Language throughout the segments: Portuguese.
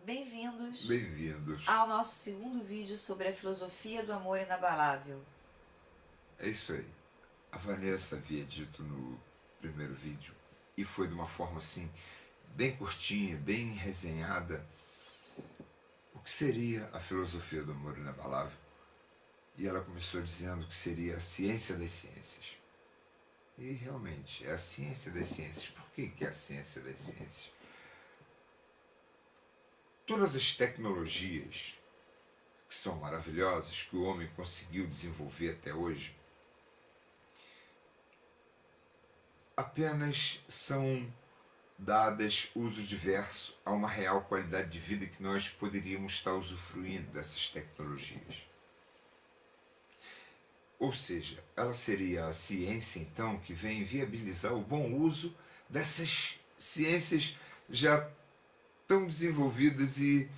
Bem-vindos Bem-vindos. ao nosso segundo vídeo sobre a filosofia do amor inabalável. É isso aí. A Vanessa havia dito no primeiro vídeo, e foi de uma forma assim, bem curtinha, bem resenhada, o que seria a filosofia do amor inabalável. E ela começou dizendo que seria a ciência das ciências. E realmente, é a ciência das ciências. Por que é a ciência das ciências? Todas as tecnologias que são maravilhosas, que o homem conseguiu desenvolver até hoje, apenas são dadas uso diverso a uma real qualidade de vida que nós poderíamos estar usufruindo dessas tecnologias. Ou seja, ela seria a ciência, então, que vem viabilizar o bom uso dessas ciências já tão desenvolvidas e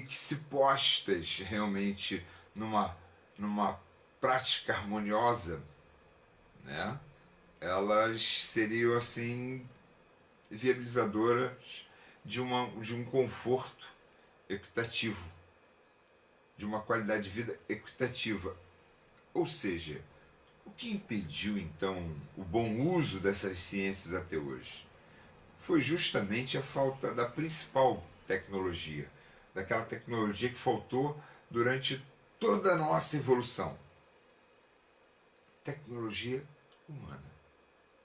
que se postas realmente numa prática harmoniosa, né? Elas seriam assim viabilizadoras de um conforto equitativo, de uma qualidade de vida equitativa. Ou seja, o que impediu então o bom uso dessas ciências até hoje? Foi justamente a falta da principal tecnologia, daquela tecnologia que faltou durante toda a nossa evolução. Tecnologia humana.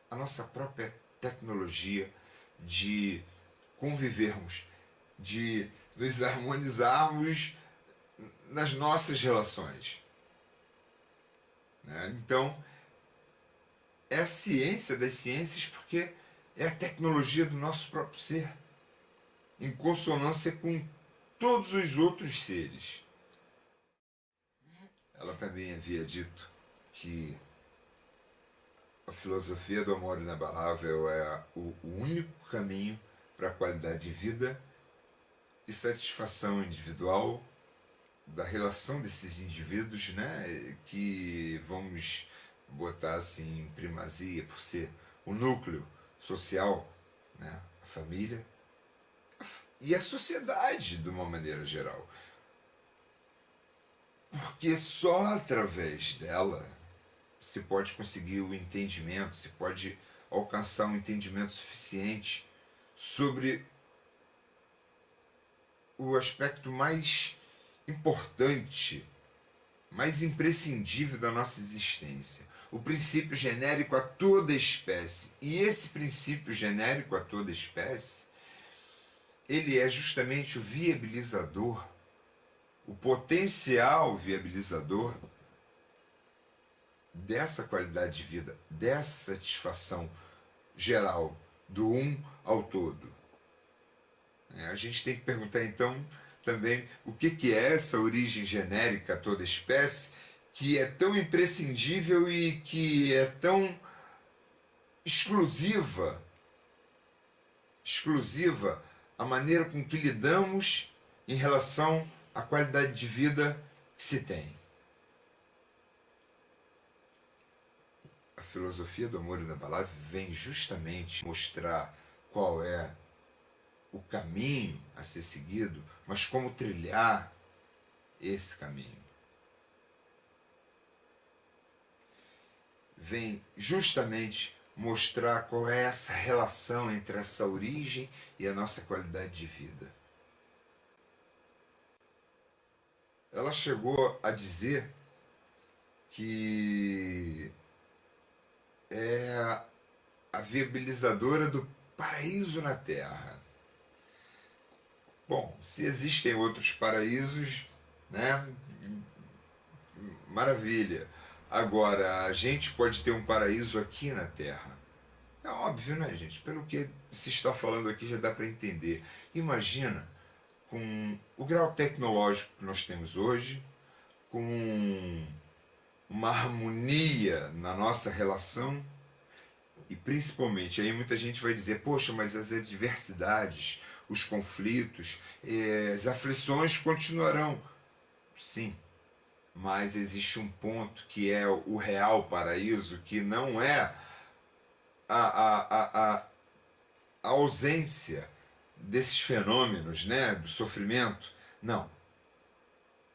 A nossa própria tecnologia de convivermos, de nos harmonizarmos nas nossas relações. Então, é a ciência das ciências porque é a tecnologia do nosso próprio ser, em consonância com todos os outros seres. Ela também havia dito que a filosofia do amor inabalável é o único caminho para a qualidade de vida e satisfação individual da relação desses indivíduos, né, que vamos botar assim em primazia por ser o núcleo social, né, a família e a sociedade de uma maneira geral. Porque só através dela se pode conseguir o entendimento, se pode alcançar um entendimento suficiente sobre o aspecto mais importante, mais imprescindível da nossa existência, o princípio genérico a toda espécie. E esse princípio genérico a toda espécie, ele é justamente o viabilizador, o potencial viabilizador dessa qualidade de vida, dessa satisfação geral, do um ao todo. A gente tem que perguntar então também o que é essa origem genérica a toda espécie, que é tão imprescindível e que é tão exclusiva a maneira com que lidamos em relação à qualidade de vida que se tem. A filosofia do amor inabalável vem justamente mostrar qual é o caminho a ser seguido, mas como trilhar esse caminho. Vem justamente mostrar qual é essa relação entre essa origem e a nossa qualidade de vida. Ela chegou a dizer que é a viabilizadora do paraíso na Terra. Bom, se existem outros paraísos, né? Maravilha. Agora, a gente pode ter um paraíso aqui na Terra. É óbvio, né, gente? Pelo que se está falando aqui já dá para entender. Imagina, com o grau tecnológico que nós temos hoje, com uma harmonia na nossa relação, e principalmente, aí muita gente vai dizer, poxa, mas as adversidades, os conflitos, as aflições continuarão. Sim, mas existe um ponto que é o real paraíso, que não é a ausência desses fenômenos, né, do sofrimento. Não.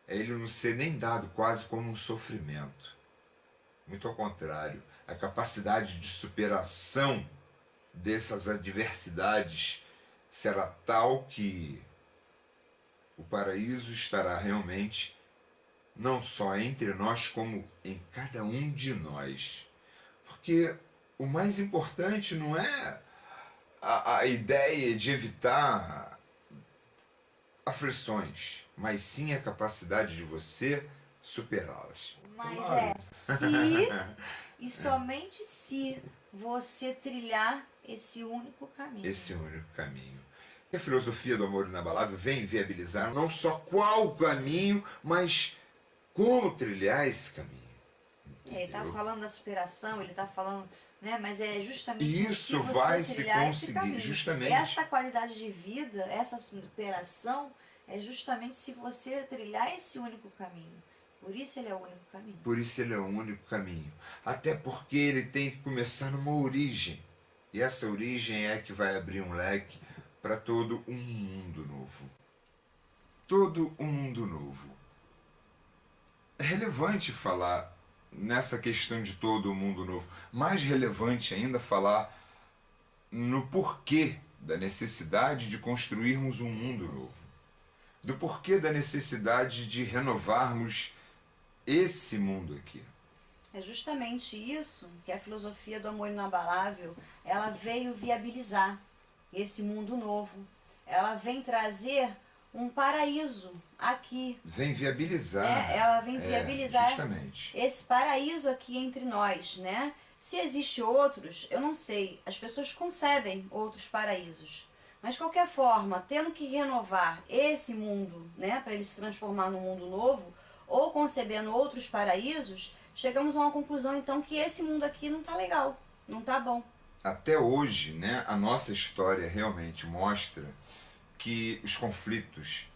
É ele não ser nem dado quase como um sofrimento. Muito ao contrário. A capacidade de superação dessas adversidades será tal que o paraíso estará realmente não só entre nós, como em cada um de nós. Porque o mais importante não é a ideia de evitar aflições, mas sim a capacidade de você superá-las. Mas Claro. se e somente se você trilhar esse único caminho. Esse único caminho. E a filosofia do amor inabalável vem viabilizar não só qual caminho, mas como trilhar esse caminho. Ele está falando da superação, ele está falando, né? Mas é justamente isso se você vai se trilhar esse conseguir, caminho. justamente. Essa qualidade de vida, essa superação, é justamente se você trilhar esse único caminho. Por isso ele é o único caminho. Por isso ele é o único caminho. Até porque ele tem que começar numa origem. E essa origem é que vai abrir um leque para todo um mundo novo. Todo um mundo novo. É relevante falar nessa questão de todo o mundo novo. Mais relevante ainda falar no porquê da necessidade de construirmos um mundo novo. Do porquê da necessidade de renovarmos esse mundo aqui. É justamente isso que a filosofia do amor inabalável, ela veio viabilizar esse mundo novo. Ela vem trazer um paraíso aqui. Vem viabilizar. Ela vem viabilizar justamente esse paraíso aqui entre nós, né? Se existe outros, eu não sei. As pessoas concebem outros paraísos. Mas, de qualquer forma, tendo que renovar esse mundo, né, para ele se transformar num mundo novo, ou concebendo outros paraísos, chegamos a uma conclusão, então, que esse mundo aqui não está legal, não está bom. Até hoje, né, a nossa história realmente mostra que os conflitos,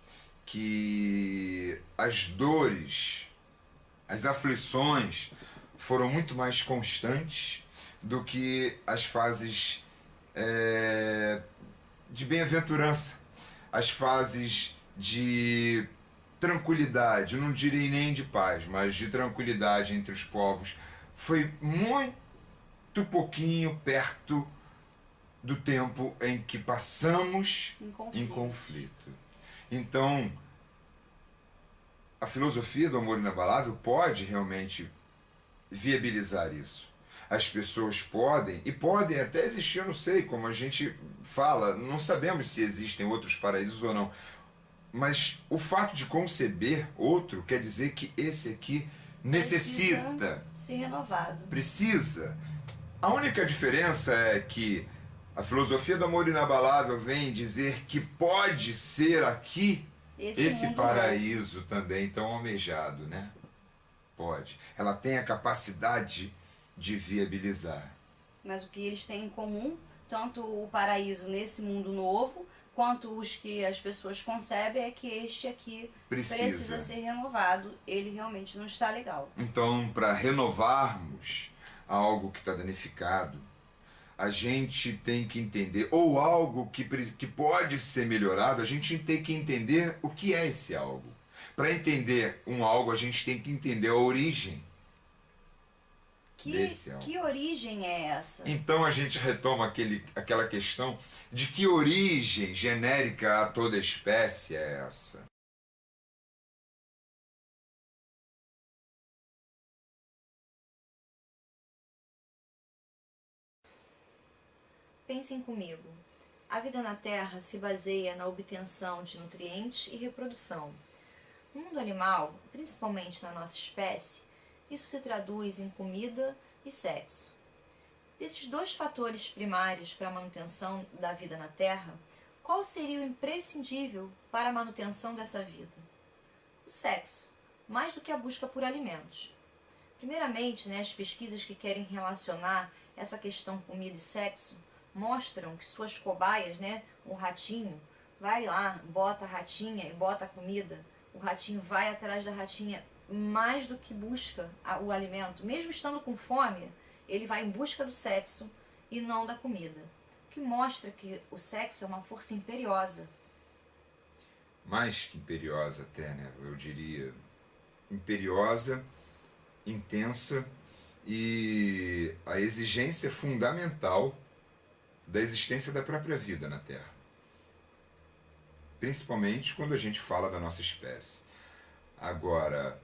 que as dores, as aflições foram muito mais constantes do que as fases de bem-aventurança, as fases de tranquilidade, não direi nem de paz, mas de tranquilidade entre os povos. Foi muito pouquinho perto do tempo em que passamos em conflito. Então, a filosofia do amor inabalável pode realmente viabilizar isso. As pessoas podem, e podem até existir, eu não sei, como a gente fala, não sabemos se existem outros paraísos ou não, mas o fato de conceber outro quer dizer que esse aqui necessita ser renovado. Precisa. A única diferença é que a filosofia do amor inabalável vem dizer que pode ser aqui esse paraíso também tão almejado, né? Pode. Ela tem a capacidade de viabilizar. Mas o que eles têm em comum, tanto o paraíso nesse mundo novo, quanto os que as pessoas concebem, é que este aqui precisa ser renovado. Ele realmente não está legal. Então, para renovarmos algo que está danificado, a gente tem que entender, ou algo que pode ser melhorado, a gente tem que entender o que é esse algo. Para entender um algo, a gente tem que entender a origem desse algo. Que origem é essa? Então a gente retoma aquela questão de que origem genérica a toda espécie é essa. Pensem comigo. A vida na Terra se baseia na obtenção de nutrientes e reprodução. No mundo animal, principalmente na nossa espécie, isso se traduz em comida e sexo. Desses dois fatores primários para a manutenção da vida na Terra, qual seria o imprescindível para a manutenção dessa vida? O sexo, mais do que a busca por alimentos. Primeiramente, né, as pesquisas que querem relacionar essa questão comida e sexo mostram que suas cobaias, né, o ratinho, vai lá, bota a ratinha e bota a comida, o ratinho vai atrás da ratinha mais do que busca o alimento. Mesmo estando com fome, ele vai em busca do sexo e não da comida. que mostra que o sexo é uma força imperiosa. Mais que imperiosa até, né? Eu diria imperiosa, intensa e a exigência fundamental da existência da própria vida na Terra. Principalmente quando a gente fala da nossa espécie. Agora,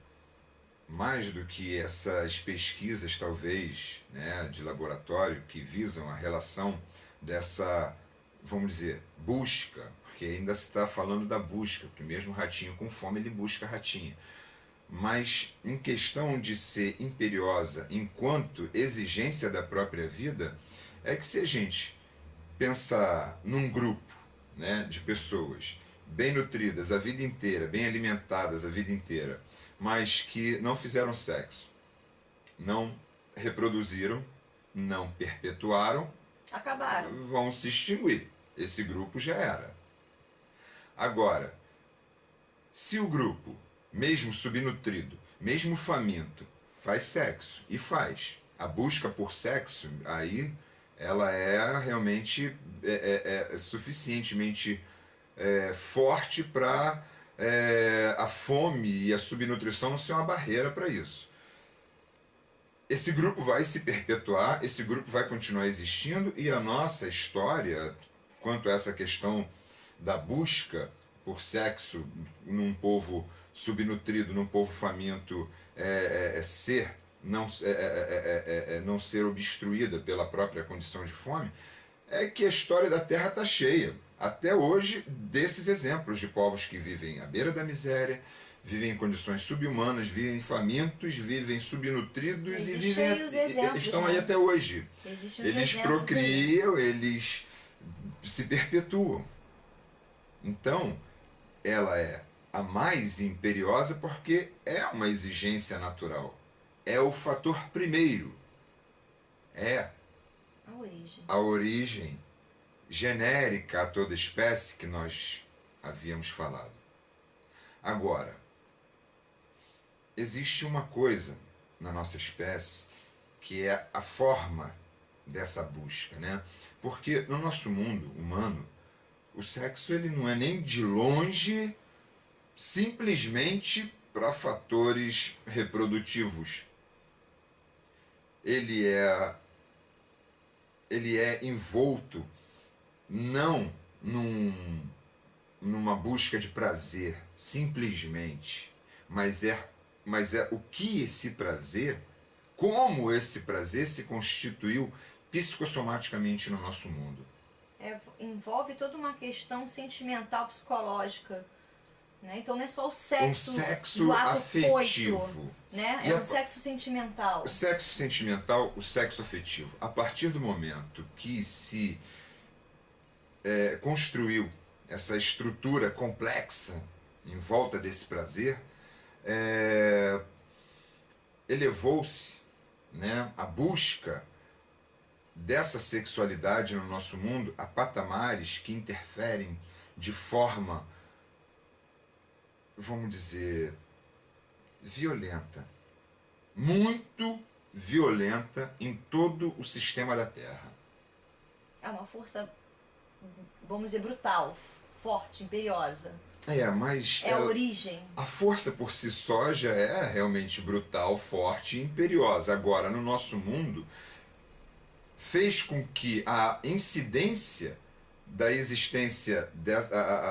mais do que essas pesquisas, talvez, né, de laboratório que visam a relação dessa, vamos dizer, busca, porque ainda se está falando da busca, porque mesmo ratinho com fome ele busca ratinha. Mas em questão de ser imperiosa enquanto exigência da própria vida, é que se a gente pensar num grupo, né, de pessoas bem nutridas a vida inteira, bem alimentadas a vida inteira, mas que não fizeram sexo, não reproduziram, não perpetuaram, Acabaram. vão se extinguir. Esse grupo já era. Agora, se o grupo, mesmo subnutrido, mesmo faminto, faz sexo, e faz, a busca por sexo, aí ela é realmente suficientemente forte para a fome e a subnutrição não ser uma barreira para isso. Esse grupo vai se perpetuar, esse grupo vai continuar existindo e a nossa história, quanto a essa questão da busca por sexo num povo subnutrido, num povo faminto, não ser obstruída pela própria condição de fome, é que a história da Terra está cheia, até hoje, desses exemplos de povos que vivem à beira da miséria, vivem em condições subhumanas, vivem famintos, vivem subnutridos e estão aí até hoje. Eles procriam, eles se perpetuam. Então, ela é a mais imperiosa porque é uma exigência natural. É o fator primeiro. É a origem genérica a toda espécie que nós havíamos falado. Agora, existe uma coisa na nossa espécie que é a forma dessa busca, né? Porque no nosso mundo humano, o sexo ele não é nem de longe simplesmente para fatores reprodutivos. Ele é envolto não numa busca de prazer, simplesmente, mas é o que esse prazer, como esse prazer se constituiu psicossomaticamente no nosso mundo. Envolve toda uma questão sentimental, psicológica. Né? Então não é só o sexo, do ato afetivo, coito, né? É um sexo sentimental. O sexo sentimental, o sexo afetivo. A partir do momento que se construiu essa estrutura complexa em volta desse prazer, elevou-se, né, a busca dessa sexualidade no nosso mundo a patamares que interferem de forma, vamos dizer, violenta, muito violenta em todo o sistema da Terra. É uma força, vamos dizer, brutal, forte, imperiosa. Mas a origem. A força por si só já é realmente brutal, forte e imperiosa. Agora, no nosso mundo, fez com que a incidência da existência,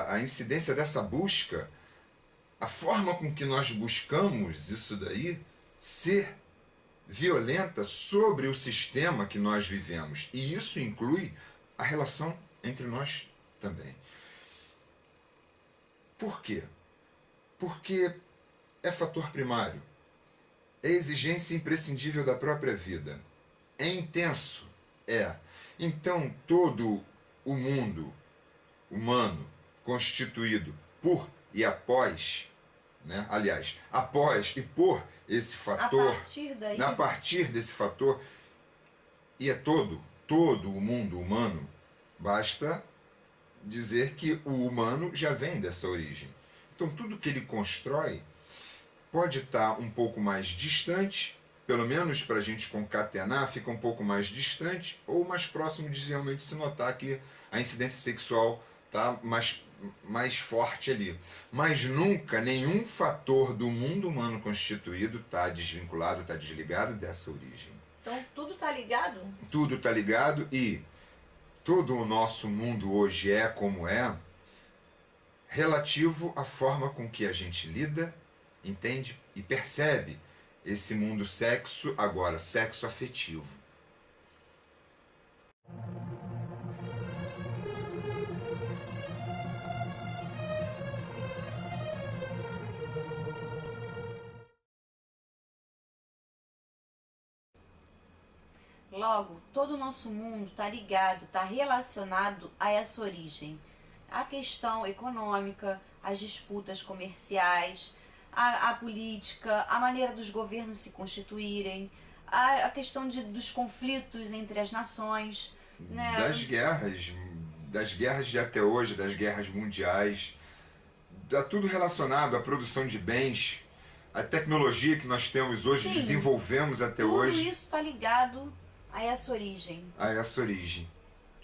a incidência dessa busca, a forma com que nós buscamos isso daí, ser violenta sobre o sistema que nós vivemos. E isso inclui a relação entre nós também. Por quê? Porque é fator primário. É exigência imprescindível da própria vida. É intenso. Então, todo o mundo humano constituído por e após, né? Aliás, após e por esse fator, a partir desse fator, e é todo o mundo humano, basta dizer que o humano já vem dessa origem. Então tudo que ele constrói pode estar um pouco mais distante, pelo menos para a gente concatenar, fica um pouco mais distante ou mais próximo de realmente se notar que a incidência sexual está mais forte ali. Mas nunca nenhum fator do mundo humano constituído está desvinculado, está desligado dessa origem. Então tudo está ligado? Tudo está ligado e todo o nosso mundo hoje é como é, relativo à forma com que a gente lida, entende e percebe esse mundo sexo, agora sexo afetivo. Logo, todo o nosso mundo está ligado, está relacionado a essa origem. A questão econômica, as disputas comerciais, a política, a maneira dos governos se constituírem, a questão dos conflitos entre as nações, né? Das guerras de até hoje, das guerras mundiais, está tudo relacionado à produção de bens, a tecnologia que nós temos hoje, Sim, desenvolvemos até tudo hoje. Tudo isso está ligado a essa origem. A essa origem.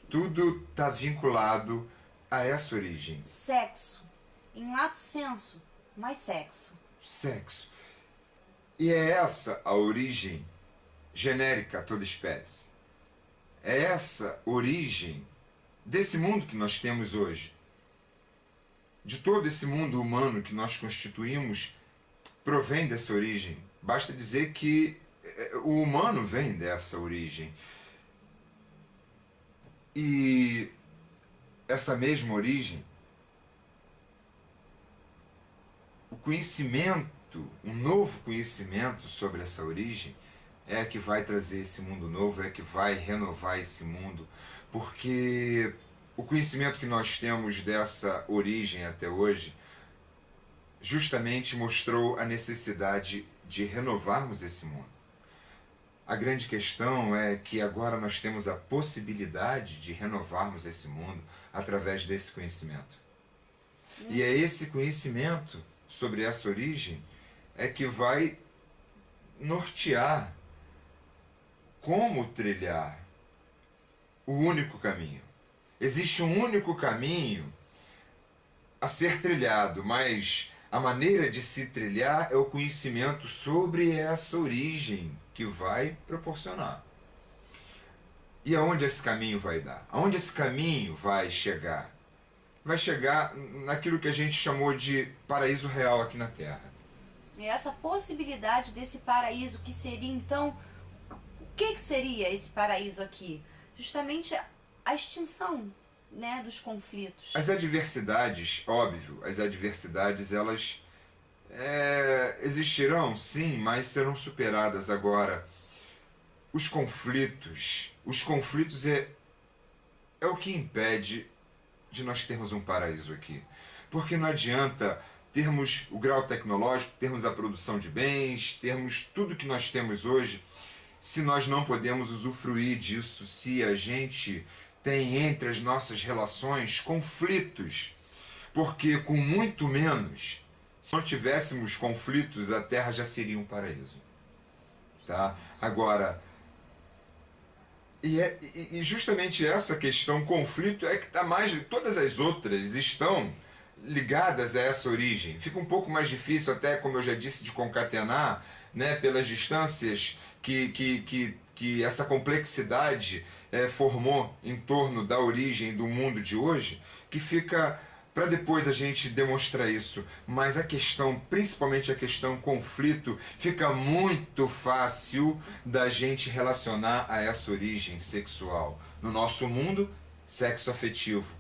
Tudo está vinculado a essa origem. Sexo. Em lato sensu, mais sexo. Sexo. E é essa a origem genérica a toda espécie. É essa origem desse mundo que nós temos hoje. De todo esse mundo humano que nós constituímos, provém dessa origem. Basta dizer que o humano vem dessa origem. E essa mesma origem, o conhecimento, um novo conhecimento sobre essa origem, é que vai trazer esse mundo novo, é que vai renovar esse mundo, porque o conhecimento que nós temos dessa origem até hoje justamente mostrou a necessidade de renovarmos esse mundo. A grande questão é que agora nós temos a possibilidade de renovarmos esse mundo através desse conhecimento. E é esse conhecimento sobre essa origem é que vai nortear como trilhar o único caminho. Existe um único caminho a ser trilhado, mas a maneira de se trilhar é o conhecimento sobre essa origem que vai proporcionar. E aonde esse caminho vai dar? Aonde esse caminho vai chegar? Vai chegar naquilo que a gente chamou de paraíso real aqui na Terra. E essa possibilidade desse paraíso que seria então... O que seria esse paraíso aqui? Justamente a extinção, né, dos conflitos. As adversidades, óbvio, as adversidades elas existirão, sim, mas serão superadas. Agora. Os conflitos é o que impede de nós termos um paraíso aqui. Porque não adianta termos o grau tecnológico, termos a produção de bens, termos tudo que nós temos hoje, se nós não podemos usufruir disso, se a gente tem entre as nossas relações conflitos. Porque com muito menos, se não tivéssemos conflitos, a Terra já seria um paraíso. Tá? Agora, e justamente essa questão, conflito, é que está mais... Todas as outras estão ligadas a essa origem. Fica um pouco mais difícil, até como eu já disse, de concatenar, né, pelas distâncias que essa complexidade formou em torno da origem do mundo de hoje, que fica para depois a gente demonstrar isso. Mas a questão, principalmente a questão conflito, fica muito fácil da gente relacionar a essa origem sexual. No nosso mundo, sexo afetivo.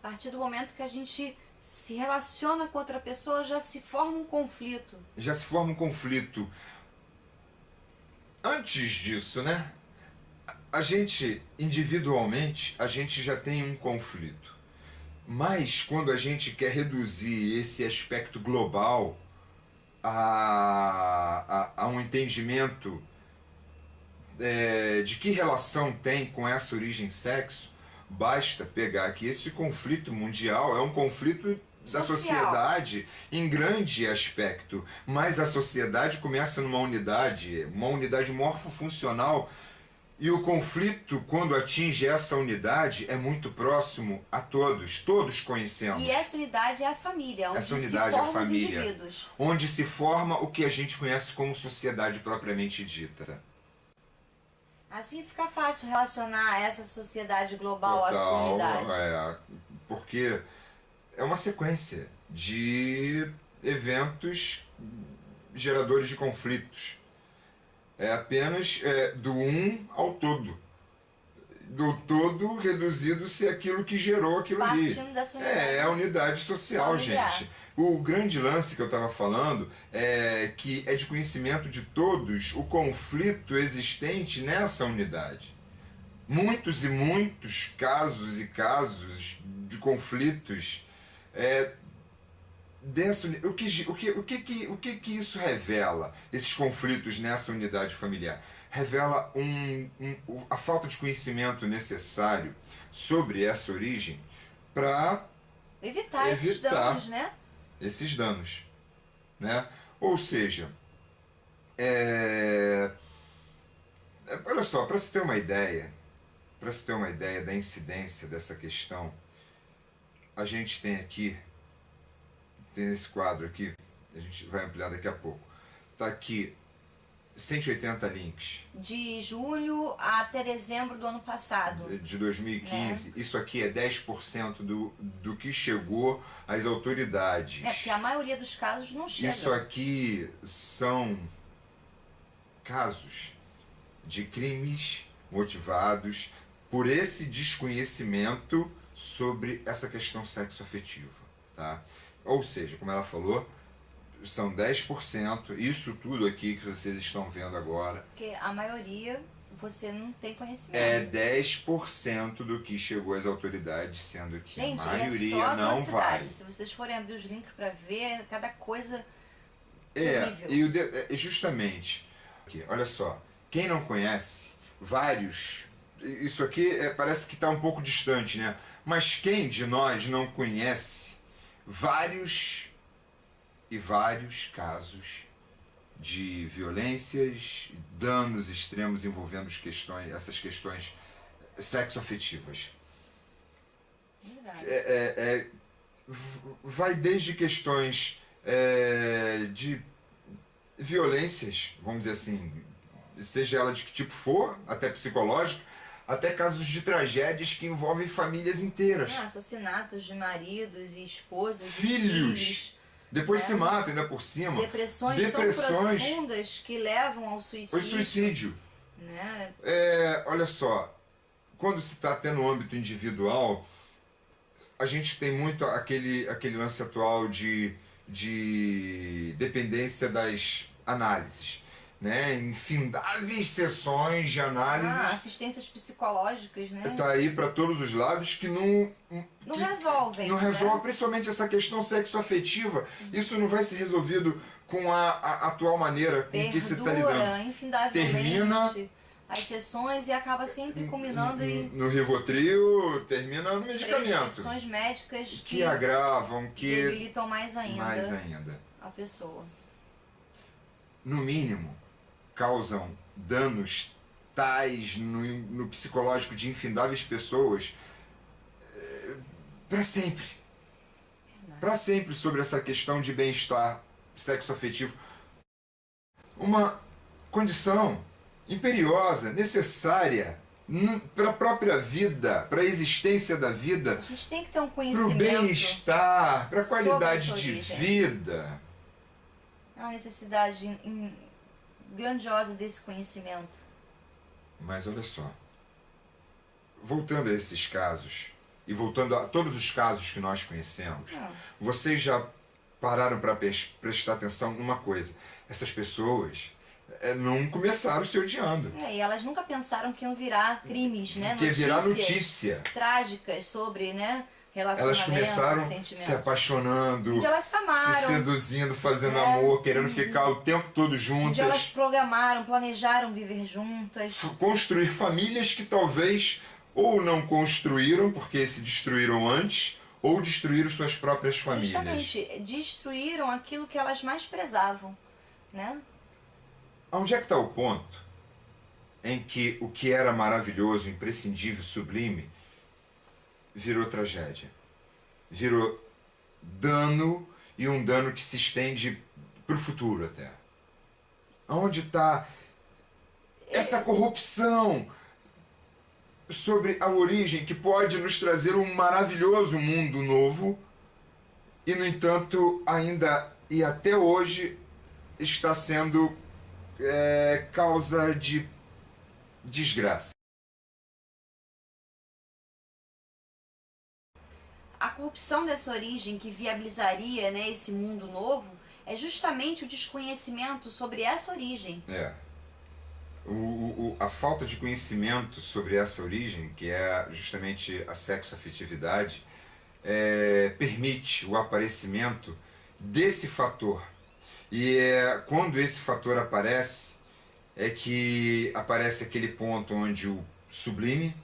A partir do momento que a gente se relaciona com outra pessoa, já se forma um conflito. Já se forma um conflito. Antes disso, né? A gente, individualmente, a gente já tem um conflito. Mas quando a gente quer reduzir esse aspecto global a um entendimento de que relação tem com essa origem sexo, basta pegar que esse conflito mundial é um conflito da sociedade em grande aspecto, mas a sociedade começa numa unidade morfofuncional, e o conflito, quando atinge essa unidade, é muito próximo a todos. Todos conhecemos. E essa unidade é a família, onde Essa se unidade é a formam os família, indivíduos. onde se forma o que a gente conhece como sociedade propriamente dita. Assim fica fácil relacionar essa sociedade global à sua unidade. Porque é uma sequência de eventos geradores de conflitos. É apenas do um ao todo. Do todo reduzido-se aquilo que gerou aquilo ali. Partindo dessa unidade. É a unidade social, familiar. gente. O grande lance que eu estava falando é que é de conhecimento de todos o conflito existente nessa unidade. Muitos e muitos casos e casos de conflitos dessa, o que isso revela, esses conflitos nessa unidade familiar? Revela a falta de conhecimento necessário sobre essa origem para Evitar esses danos, né? Esses danos, né? Ou seja, olha só, para se ter uma ideia da incidência dessa questão, a gente tem nesse quadro aqui, a gente vai ampliar daqui a pouco, tá aqui 180 links. De julho até dezembro do ano passado. De 2015. Né? Isso aqui é 10% do que chegou às autoridades. Porque a maioria dos casos não chega. Isso aqui são casos de crimes motivados por esse desconhecimento sobre essa questão sexoafetiva, tá? Ou seja, como ela falou, são 10%, isso tudo aqui que vocês estão vendo agora. Porque a maioria você não tem conhecimento. É 10% do que chegou às autoridades, sendo que gente, a maioria é só não vai. Se vocês forem abrir os links para ver, cada coisa horrível. E justamente, aqui, olha só, quem não conhece, vários, isso aqui parece que está um pouco distante, né? Mas quem de nós não conhece vários casos de violências, danos extremos envolvendo essas questões sexoafetivas? Vai desde questões de violências, vamos dizer assim, seja ela de que tipo for, até psicológica, até casos de tragédias que envolvem famílias inteiras. Assassinatos de maridos e esposas, filhos. Depois se mata ainda por cima. Depressões tão profundas que levam ao suicídio. O suicídio. Né? Olha só, quando se está até no âmbito individual, a gente tem muito aquele lance atual de dependência das análises. Né? Infindáveis sessões de análise. Assistências psicológicas, né? Tá aí para todos os lados que não resolvem. Não resolve, principalmente essa questão sexoafetiva. Isso não vai ser resolvido com a atual maneira com que se está lidando. Termina as sessões e acaba sempre culminando no Rivotril, termina no medicamento. Sessões médicas que agravam, que debilitam mais ainda a pessoa. No mínimo, causam danos tais no psicológico de infindáveis pessoas para sempre. Para sempre sobre essa questão de bem-estar sexoafetivo. Uma condição imperiosa, necessária para a própria vida, para a existência da vida. A gente tem que ter um conhecimento. Para o bem-estar, para a qualidade de vida. Há uma necessidade grandiosa desse conhecimento. Mas olha só, voltando a esses casos, e voltando a todos os casos que nós conhecemos, vocês já pararam para prestar atenção numa coisa: essas pessoas não começaram se odiando. E elas nunca pensaram que iam virar crimes, né? Que ia virar notícia. Trágicas sobre, né? Elas começaram se apaixonando, elas se amaram, se seduzindo, fazendo amor, querendo ficar o tempo todo juntas. Elas planejaram viver juntas. Construir famílias que talvez ou não construíram, porque se destruíram antes, ou destruíram suas próprias famílias. Justamente, destruíram aquilo que elas mais prezavam, né? Onde é que está o ponto em que o que era maravilhoso, imprescindível, sublime, virou tragédia? Virou dano, e um dano que se estende para o futuro até. Onde está essa corrupção sobre a origem que pode nos trazer um maravilhoso mundo novo e, no entanto, ainda e até hoje está sendo causa de desgraça? A corrupção dessa origem que viabilizaria, né, esse mundo novo é justamente o desconhecimento sobre essa origem. A falta de conhecimento sobre essa origem, que é justamente a sexoafetividade, permite o aparecimento desse fator. E quando esse fator aparece, é que aparece aquele ponto onde o sublime,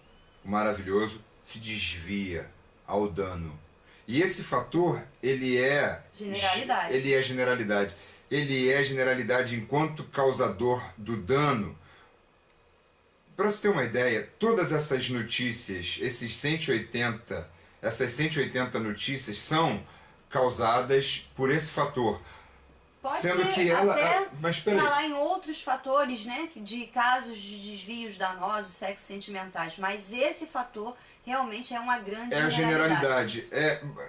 o maravilhoso, se desvia ao dano. E esse fator, ele é generalidade. Ele é generalidade enquanto causador do dano. Para você ter uma ideia, todas essas notícias, essas 180 notícias são causadas por esse fator. Pode sendo ser que até mas peraí. falar em outros fatores, né, de casos de desvios danosos, sexo sentimentais, mas esse fator realmente é uma grande generalidade.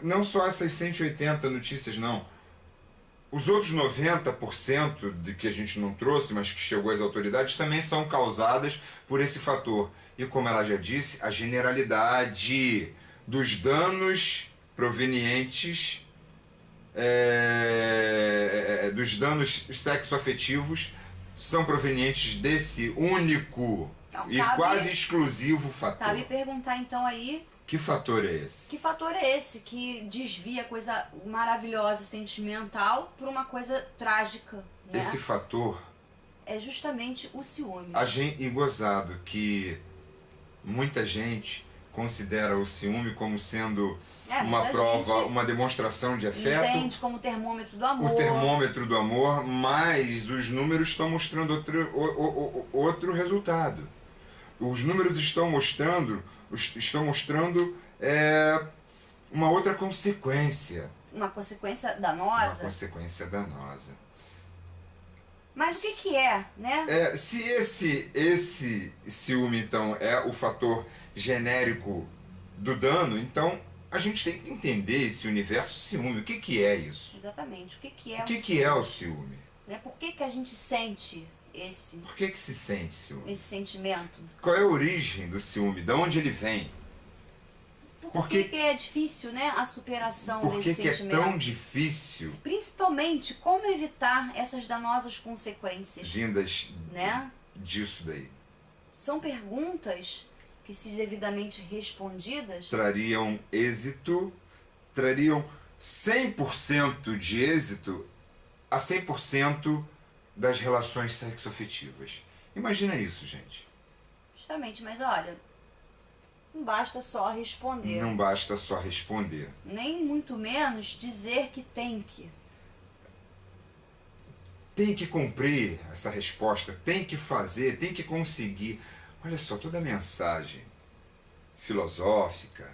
Não só essas 180 notícias, não. Os outros 90% de que a gente não trouxe, mas que chegou às autoridades, também são causadas por esse fator. E como ela já disse, a generalidade dos danos provenientes dos danos sexoafetivos são provenientes desse único e quase exclusivo fator. Cabe perguntar então aí, que fator é esse? Que fator é esse que desvia coisa maravilhosa, sentimental, por uma coisa trágica, né? Esse fator é justamente o ciúme. E gozado que muita gente considera o ciúme como sendo uma prova, uma demonstração de afeto. Entende como o termômetro do amor. O termômetro do amor, mas os números estão mostrando outro resultado. Os números estão mostrando uma outra consequência. Uma consequência danosa. Uma consequência danosa. Mas o que é, né? Se esse ciúme, então, é o fator genérico do dano, então a gente tem que entender esse universo ciúme. O que é isso? Exatamente. O que é o ciúme? O que é o ciúme? Né? Por que a gente sente esse... Por que se sente ciúme? Esse sentimento? Qual é a origem do ciúme? De onde ele vem? Por que é difícil, né, a superação desse sentimento? Por que é tão difícil? Principalmente, como evitar essas danosas consequências vindas, né, disso daí? São perguntas que, se devidamente respondidas, trariam 100% de êxito a 100% das relações sexoafetivas. Imagina isso, gente. Justamente, mas olha, não basta só responder. Não basta só responder. Nem muito menos dizer que tem que. Tem que cumprir essa resposta, tem que fazer, tem que conseguir. Olha só, toda a mensagem filosófica,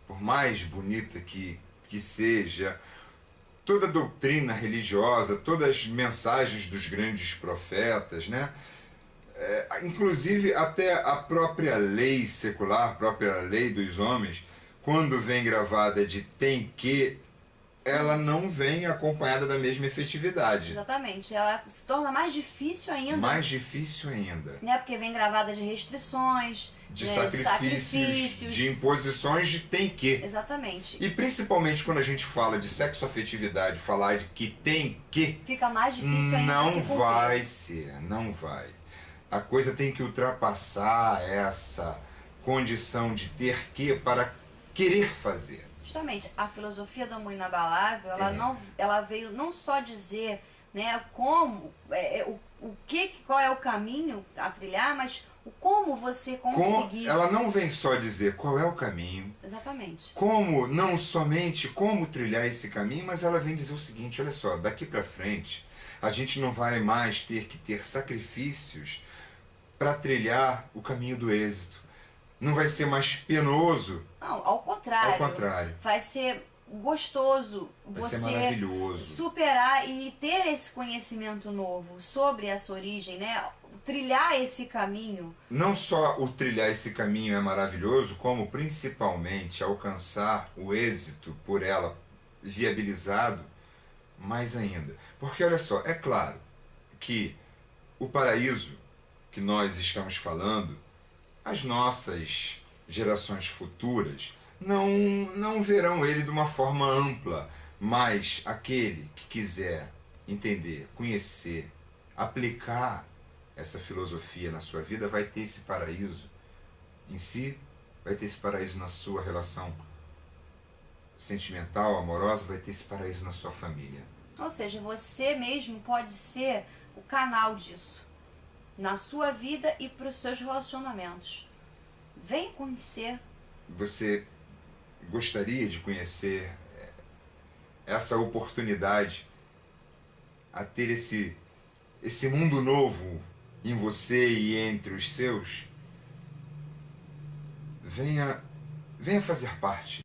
por mais bonita que seja, toda a doutrina religiosa, todas as mensagens dos grandes profetas, né? Inclusive até a própria lei secular, a própria lei dos homens, quando vem gravada de tem que, ela não vem acompanhada da mesma efetividade. Exatamente, ela se torna mais difícil ainda. Mais difícil ainda. Né? Porque vem gravada de restrições, de sacrifícios, de imposições de tem que. Exatamente. E principalmente quando a gente fala de sexoafetividade, falar de que tem que, fica mais difícil ainda. Não vai ser, não vai. A coisa tem que ultrapassar essa condição de ter que para querer fazer. Justamente, a filosofia do amor inabalável, ela veio não só dizer, né, como, qual é o caminho a trilhar, mas o como você conseguir. Ela não vem só dizer qual é o caminho, Exatamente. como, não somente como trilhar esse caminho, mas ela vem dizer o seguinte: olha só, daqui para frente a gente não vai mais ter que ter sacrifícios para trilhar o caminho do êxito. Não vai ser mais penoso. Não, ao contrário. Ao contrário. Vai ser gostoso Vai você ser maravilhoso. superar e ter esse conhecimento novo sobre essa origem, né? Trilhar esse caminho. Não só o trilhar esse caminho é maravilhoso, como principalmente alcançar o êxito por ela viabilizado mais ainda. Porque olha só, é claro que o paraíso que nós estamos falando, as nossas gerações futuras não verão ele de uma forma ampla, mas aquele que quiser entender, conhecer, aplicar essa filosofia na sua vida vai ter esse paraíso em si, vai ter esse paraíso na sua relação sentimental, amorosa, vai ter esse paraíso na sua família. Ou seja, você mesmo pode ser o canal disso na sua vida e para os seus relacionamentos. Vem conhecer. Você gostaria de conhecer essa oportunidade a ter esse mundo novo em você e entre os seus? Venha fazer parte